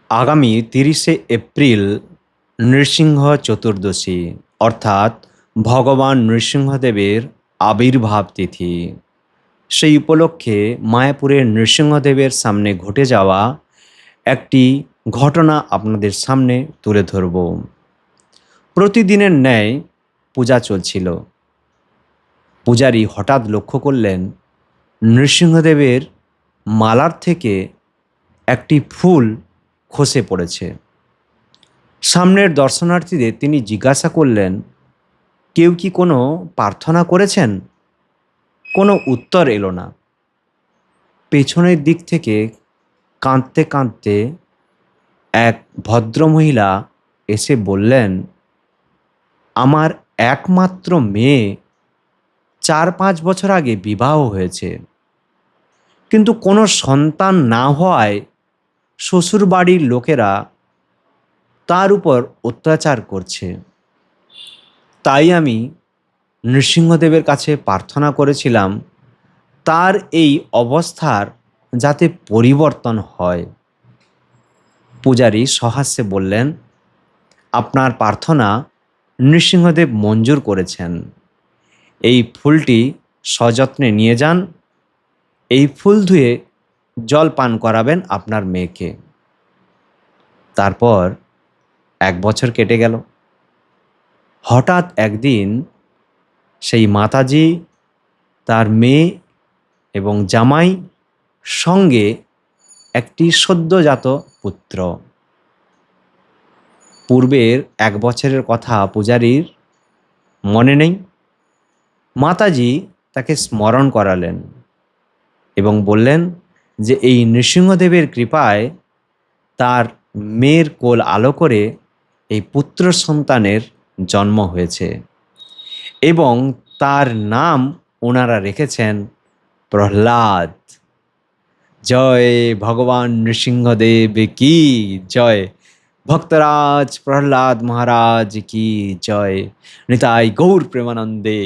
আগামী ৩০শে এপ্রিল নৃসিংহ চতুর্দশী, অর্থাৎ ভগবান নৃসিংহদেবের আবির্ভাব তিথি। সেই উপলক্ষে মায়াপুরের নৃসিংহদেবের সামনে ঘটে যাওয়া একটি ঘটনা আপনাদের সামনে তুলে ধরব। প্রতিদিনের ন্যায় পূজা চলছিল। পূজারী হঠাৎ লক্ষ্য করলেন নৃসিংহদেবের মালার থেকে একটি ফুল খসে পড়েছে। সামনের দর্শনার্থীদের তিনি জিজ্ঞাসা করলেন, কেউ কি কোনো প্রার্থনা করেছেন? কোনো উত্তর এলো না। পেছনের দিক থেকে কাঁদতে কাঁদতে এক ভদ্রমহিলা এসে বললেন, আমার একমাত্র মেয়ে ৪-৫ বছর আগে বিবাহ হয়েছে, কিন্তু কোনো সন্তান না হওয়ায় শ্বশুরবাড়ির লোকেরা তার উপর অত্যাচার করছে। তাই আমি নৃসিংহদেবের কাছে প্রার্থনা করেছিলাম তার এই অবস্থার যাতে পরিবর্তন হয়। পূজারী সহাস্যে বললেন, আপনার প্রার্থনা নৃসিংহদেব মঞ্জুর করেছেন। এই ফুলটি সযত্নে নিয়ে যান, এই ফুল ধুয়ে জল পান করাবেন আপনার মেয়েকে। তারপর ১ বছর কেটে গেল। হঠাৎ একদিন সেই মাতাজি, তার মেয়ে এবং জামাই সঙ্গে একটি সদ্যজাত পুত্র। পূর্বের ১ বছরের কথা পূজারীর মনে নেই। মাতাজি তাকে স্মরণ করালেন এবং বললেন যে এই নৃসিংহদেবের কৃপায় তার মেয়ের কোল আলো করে এই পুত্র সন্তানের জন্ম হয়েছে এবং তার নাম ওনারা রেখেছেন প্রহ্লাদ। জয় ভগবান নৃসিংহদেব কি জয়, ভক্তরাজ প্রহ্লাদ মহারাজ কি জয়, নিতাই গৌর প্রেমানন্দে।